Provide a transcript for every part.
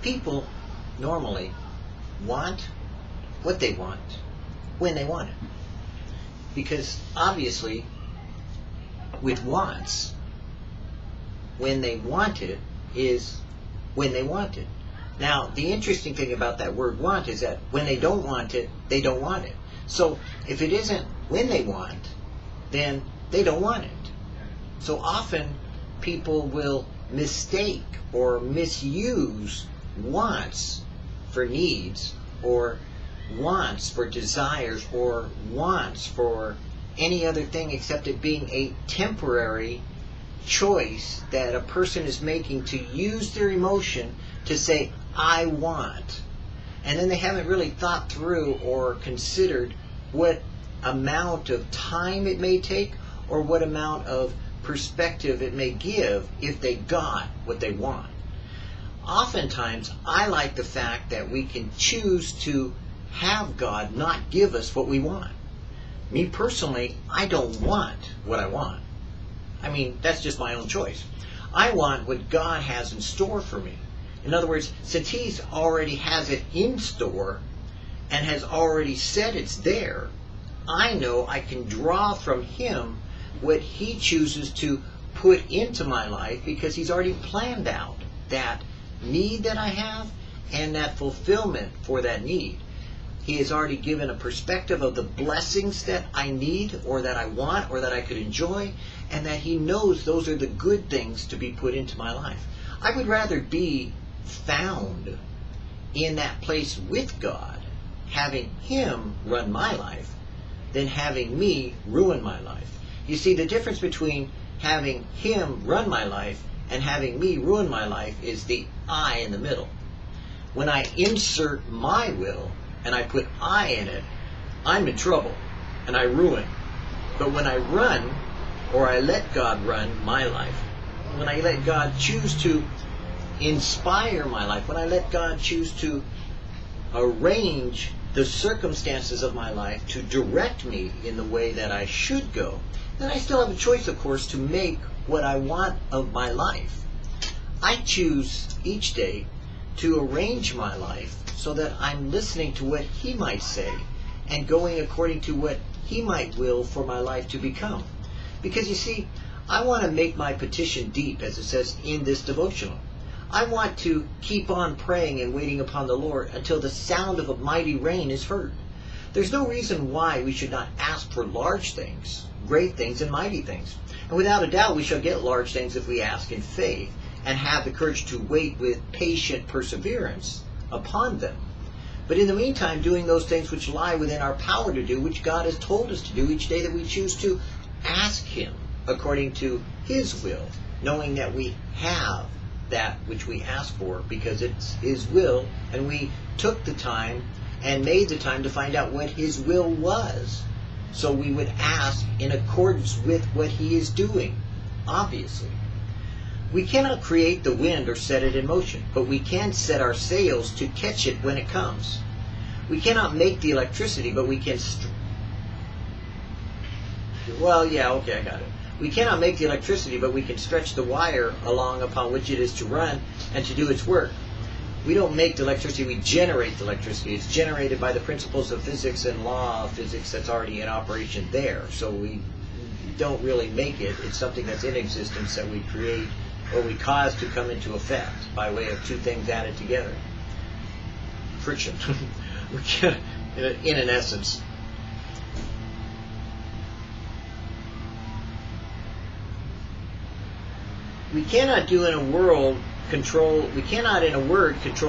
People normally want what they want when they want it. Because obviously, with wants, when they want it is when they want it. Now, the interesting thing about that word want is that when they don't want it, they don't want it. So if it isn't when they want, then they don't want it. So often people will mistake or misuse wants for needs, or wants for desires, or wants for any other thing except it being a temporary choice that a person is making to use their emotion to say, I want. And then they haven't really thought through or considered what amount of time it may take or what amount of perspective it may give if they got what they want. Oftentimes, I like the fact that we can choose to have God not give us what we want. Me personally, I don't want what I want. I mean, that's just my own choice. I want what God has in store for me. In other words, since He's already has it in store and has already said it's there, I know I can draw from Him what He chooses to put into my life because He's already planned out that need that I have and that fulfillment for that need. He has already given a perspective of the blessings that I need or that I want or that I could enjoy, and that He knows those are the good things to be put into my life. I would rather be found in that place with God, having Him run my life, than having me ruin my life. You see, the difference between having Him run my life and having me ruin my life is the I in the middle. When I insert my will and I put I in it, I'm in trouble and I ruin. But when I run, or I let God run my life, when I let God choose to inspire my life, when I let God choose to arrange the circumstances of my life to direct me in the way that I should go, then I still have a choice, of course, to make what I want of my life. I choose each day to arrange my life so that I'm listening to what He might say and going according to what He might will for my life to become. Because you see, I want to make my petition deep, as it says in this devotional. I want to keep on praying and waiting upon the Lord until the sound of a mighty rain is heard. There's no reason why we should not ask for large things, great things, and mighty things. And without a doubt, we shall get large things if we ask in faith and have the courage to wait with patient perseverance upon them. But in the meantime, doing those things which lie within our power to do, which God has told us to do each day that we choose to ask Him according to His will, knowing that we have that which we ask for because it's His will, and we took the time and made the time to find out what His will was. So we would ask in accordance with what He is doing, obviously. We cannot create the wind or set it in motion, but we can set our sails to catch it when it comes. We cannot make the electricity, but we can... I got it. We cannot make the electricity, but we can stretch the wire along upon which it is to run and to do its work. We don't make the electricity, we generate the electricity. It's generated by the principles of physics and law of physics that's already in operation there. So we don't really make it. It's something that's in existence that we create or we cause to come into effect by way of two things added together. Friction. In an essence. We cannot in a word control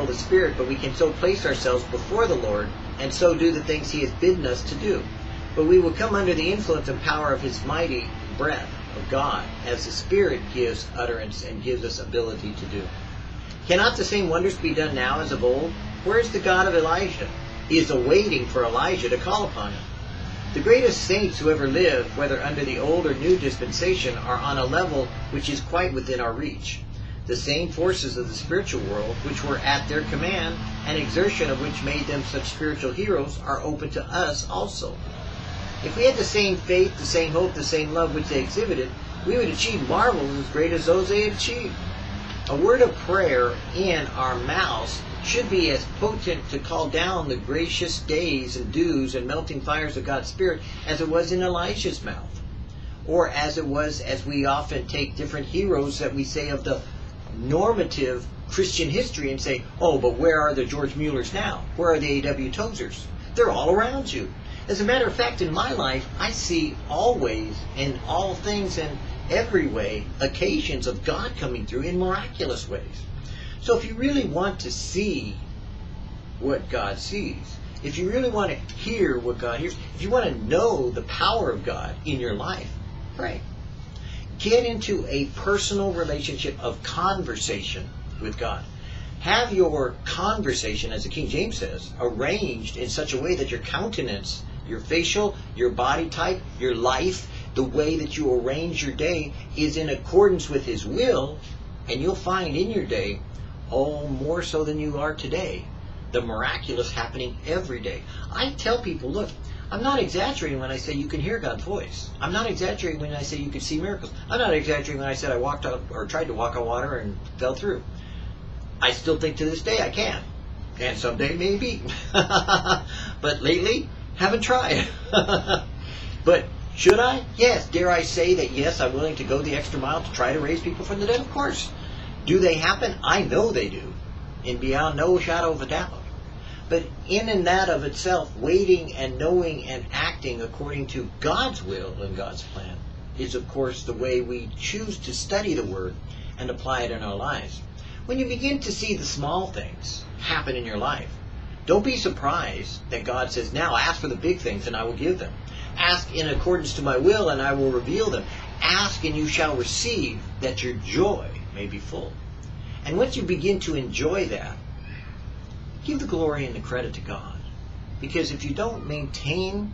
the Spirit, but we can so place ourselves before the Lord and so do the things He has bidden us to do. But we will come under the influence and power of His mighty breath of God as the Spirit gives utterance and gives us ability to do. Cannot the same wonders be done now as of old? Where is the God of Elijah? He is awaiting for Elijah to call upon Him. The greatest saints who ever lived, whether under the old or new dispensation, are on a level which is quite within our reach. The same forces of the spiritual world, which were at their command, and exertion of which made them such spiritual heroes, are open to us also. If we had the same faith, the same hope, the same love which they exhibited, we would achieve marvels as great as those they had achieved. A word of prayer in our mouths should be as potent to call down the gracious days and dews and melting fires of God's Spirit as it was in Elijah's mouth. Or as it was, as we often take different heroes that we say of the normative Christian history and say, oh, but where are the George Muellers now? Where are the A.W. Tozers? They're all around you. As a matter of fact, in my life, I see always, in all things and every way, occasions of God coming through in miraculous ways. So if you really want to see what God sees, if you really want to hear what God hears, if you want to know the power of God in your life, pray. Get into a personal relationship of conversation with God. Have your conversation, as the King James says, arranged in such a way that your countenance, your facial, your body type, your life, the way that you arrange your day is in accordance with His will, and you'll find in your day, oh, more so than you are today, the miraculous happening every day. I tell people, look, I'm not exaggerating when I say you can hear God's voice. I'm not exaggerating when I say you can see miracles. I'm not exaggerating when I said I walked up or tried to walk on water and fell through. I still think to this day I can. And someday maybe. But lately, haven't tried. But should I? Yes. Dare I say that yes, I'm willing to go the extra mile to try to raise people from the dead? Of course. Do they happen? I know they do. And beyond no shadow of a doubt. But in and that of itself, waiting and knowing and acting according to God's will and God's plan is, of course, the way we choose to study the Word and apply it in our lives. When you begin to see the small things happen in your life, don't be surprised that God says, now ask for the big things and I will give them. Ask in accordance to my will and I will reveal them. Ask and you shall receive, that your joy may be full. And once you begin to enjoy that, give the glory and the credit to God. Because if you don't maintain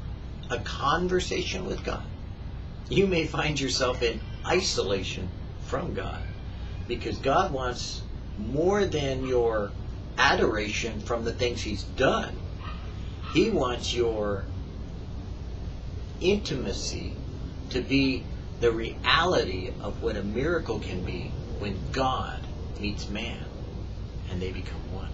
a conversation with God, you may find yourself in isolation from God. Because God wants more than your adoration from the things He's done. He wants your intimacy to be the reality of what a miracle can be when God meets man and they become one.